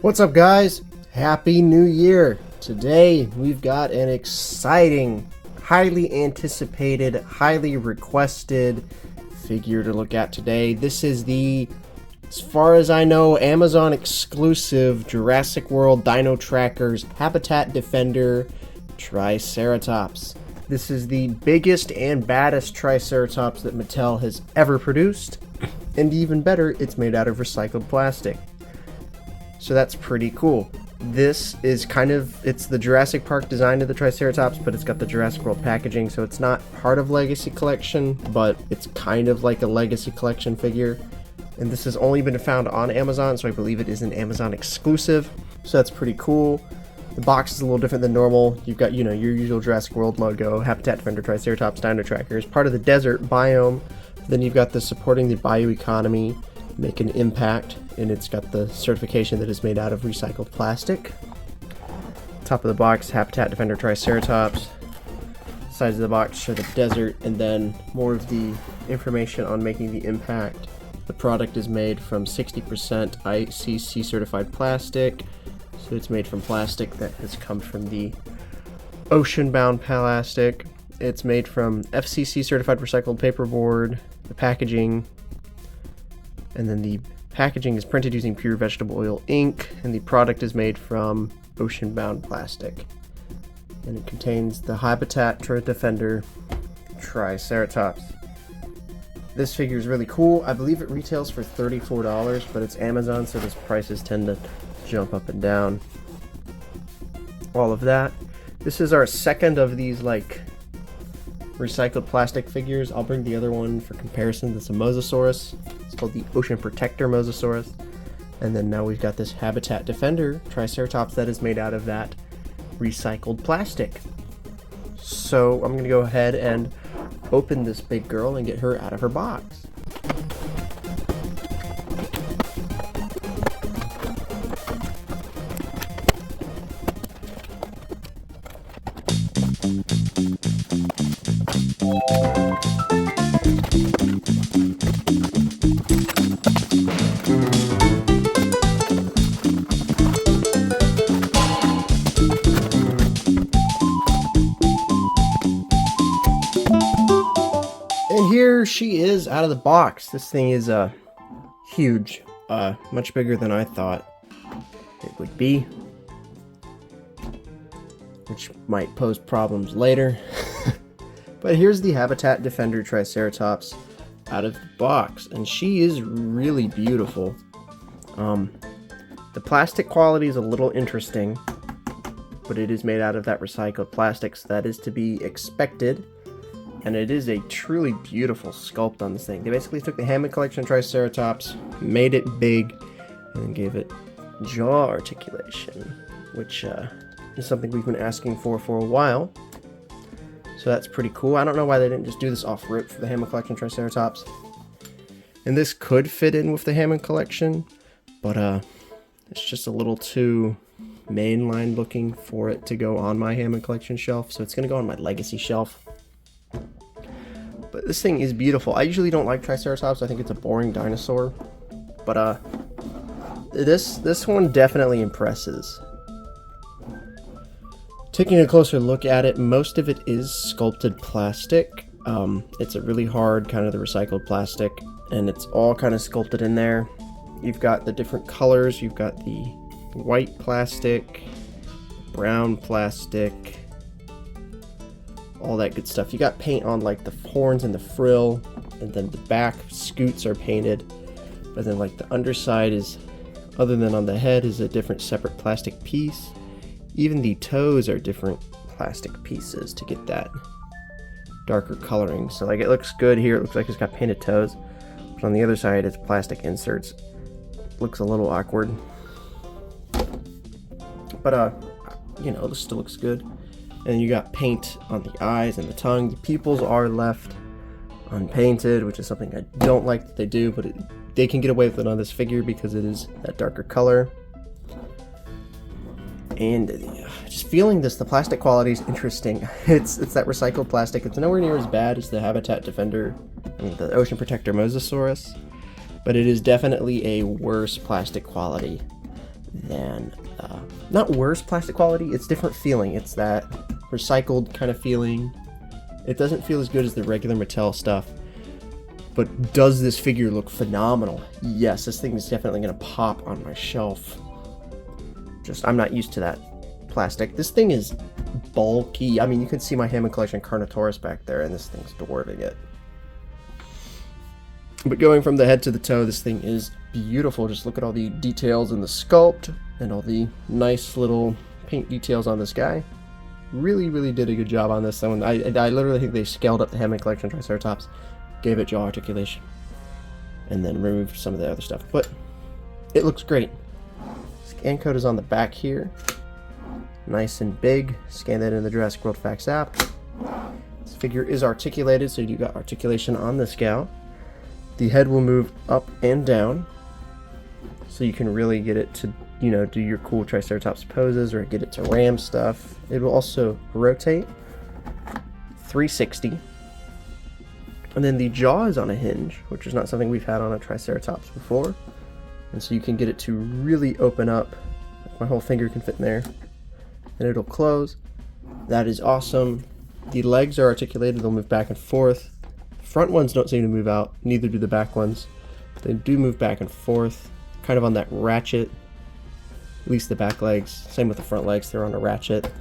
What's up, guys? Happy New Year! Today we've got an exciting, highly anticipated, highly requested figure to look at today. This is the, as far as I know, Amazon exclusive Jurassic World Dino Trackers Habitat Defender Triceratops. This is the biggest and baddest Triceratops that Mattel has ever produced, and even better, it's made out of recycled plastic. So that's pretty cool. This is it's the Jurassic Park design of the Triceratops, but it's got the Jurassic World packaging, so it's not part of Legacy Collection, but it's kind of like a Legacy Collection figure. And this has only been found on Amazon, so I believe it is an Amazon exclusive. So that's pretty cool. The box is a little different than normal. You've got, your usual Jurassic World logo, Habitat Defender Triceratops Dino Trackers, part of the desert biome. Then you've got the supporting the bioeconomy, make an impact, and it's got the certification that it's made out of recycled plastic. Top of the box, Habitat Defender Triceratops. Sides of the box show the desert, and then more of the information on making the impact. The product is made from 60% ICC certified plastic, so it's made from plastic that has come from the ocean-bound plastic. It's made from FCC certified recycled paperboard. The packaging, and then the packaging is printed using pure vegetable oil ink, and the product is made from ocean-bound plastic. And it contains the Habitat Defender Triceratops. This figure is really cool. I believe it retails for $34, but it's Amazon, so those prices tend to jump up and down. All of that. This is our second of these, recycled plastic figures. I'll bring the other one for comparison. That's a Mosasaurus. It's called the Ocean Protector Mosasaurus. And then now we've got this Habitat Defender Triceratops that is made out of that recycled plastic. So I'm going to go ahead and open this big girl and get her out of her box. And here she is out of the box. This thing is huge, much bigger than I thought it would be, which might pose problems later. But here's the Habitat Defender Triceratops out of the box, and she is really beautiful. The plastic quality is a little interesting, but it is made out of that recycled plastic, so that is to be expected. And it is a truly beautiful sculpt on this thing. They basically took the Hammond Collection Triceratops, made it big, and then gave it jaw articulation, which is something we've been asking for a while. So that's pretty cool. I don't know why they didn't just do this off-rip for the Hammond Collection Triceratops. And this could fit in with the Hammond Collection, but it's just a little too mainline looking for it to go on my Hammond Collection shelf, so it's going to go on my Legacy shelf. But this thing is beautiful. I usually don't like Triceratops. I think it's a boring dinosaur. But this one definitely impresses. Taking a closer look at it, most of it is sculpted plastic. It's a really hard kind of the recycled plastic, and it's all kind of sculpted in there. You've got the different colors. You've got the white plastic, brown plastic, all that good stuff. You got paint on like the horns and the frill, and then the back scoots are painted, but then like the underside is, other than on the head, is a different separate plastic piece. Even the toes are different plastic pieces to get that darker coloring. So like it looks good here, it looks like it's got painted toes, but on the other side it's plastic inserts. Looks a little awkward, but this still looks good. And you got paint on the eyes and the tongue. The pupils are left unpainted, which is something I don't like that they do, but they can get away with it on this figure because it is that darker color. And just feeling this, the plastic quality is interesting. It's that recycled plastic. It's nowhere near as bad as the Habitat Defender and the Ocean Protector Mosasaurus, but it is definitely a worse plastic quality than, not worse plastic quality, it's different feeling. It's that recycled kind of feeling. It doesn't feel as good as the regular Mattel stuff, but does this figure look phenomenal? Yes, this thing is definitely going to pop on my shelf. Just, I'm not used to that plastic. This thing is bulky. I mean, you can see my Hammond Collection Carnotaurus back there, and this thing's dwarfing it. But going from the head to the toe, this thing is beautiful. Just look at all the details in the sculpt and all the nice little paint details on this guy. Really did a good job on this one. I literally think they scaled up the Hammond Collection Triceratops, gave it jaw articulation, and then removed some of the other stuff. But it looks great. Scan code is on the back here. Nice and big. Scan that in the Jurassic World Facts app. This figure is articulated, so you got articulation on this gal. The head will move up and down, so you can really get it to, you know, do your cool Triceratops poses or get it to ram stuff. It will also rotate 360. And then the jaw is on a hinge, which is not something we've had on a Triceratops before. And so you can get it to really open up. My whole finger can fit in there. And it'll close. That is awesome. The legs are articulated, they'll move back and forth. Front ones don't seem to move out, neither do the back ones. They do move back and forth, kind of on that ratchet. At least the back legs. Same with the front legs, they're on a ratchet.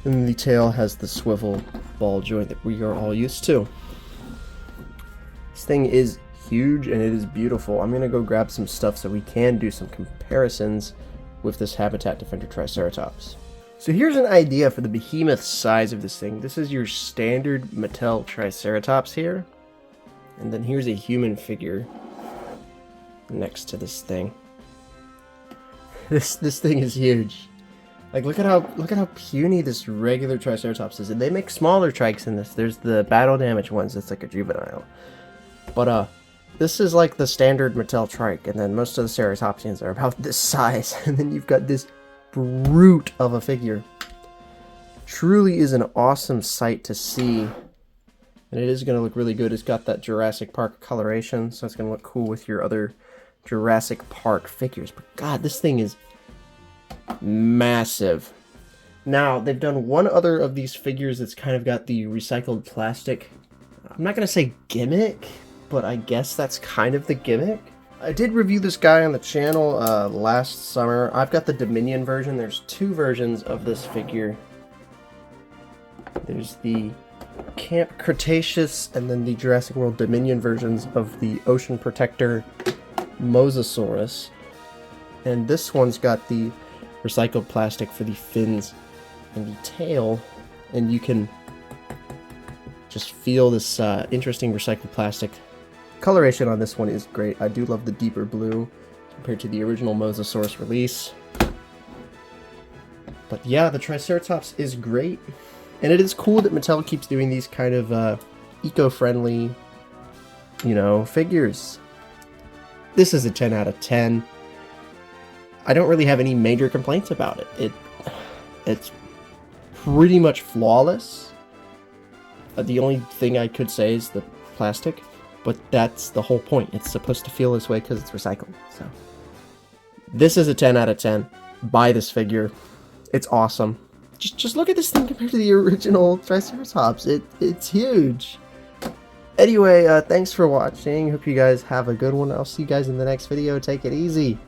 And the tail has the swivel ball joint that we are all used to. This thing is huge and it is beautiful. I'm gonna go grab some stuff so we can do some comparisons with this Habitat Defender Triceratops. So here's an idea for the behemoth size of this thing. This is your standard Mattel Triceratops here. And then here's a human figure next to this thing. This thing is huge. Like look at how puny this regular Triceratops is. And they make smaller trikes in this. There's the battle damage ones that's like a juvenile. But this is like the standard Mattel Trike, and then most of the Ceratopsians are about this size. And then you've got this brute of a figure. Truly is an awesome sight to see, and it is going to look really good. It's got that Jurassic Park coloration, so it's going to look cool with your other Jurassic Park figures. But god, this thing is massive. Now they've done one other of these figures that's kind of got the recycled plastic, I'm not going to say gimmick, but I guess that's kind of the gimmick. I did review this guy on the channel last summer. I've got the Dominion version. There's two versions of this figure. There's the Camp Cretaceous and then the Jurassic World Dominion versions of the Ocean Protector Mosasaurus. And this one's got the recycled plastic for the fins and the tail. And you can just feel this interesting recycled plastic. Coloration on this one is great. I do love the deeper blue compared to the original Mosasaurus release. But yeah, the Triceratops is great. And it is cool that Mattel keeps doing these kind of eco-friendly, you know, figures. This is a 10 out of 10. I don't really have any major complaints about it. It's pretty much flawless. The only thing I could say is the plastic. But that's the whole point. It's supposed to feel this way because it's recycled. So this is a 10 out of 10. Buy this figure. It's awesome. Just look at this thing compared to the original Triceratops. It's huge. Anyway, thanks for watching. Hope you guys have a good one. I'll see you guys in the next video. Take it easy.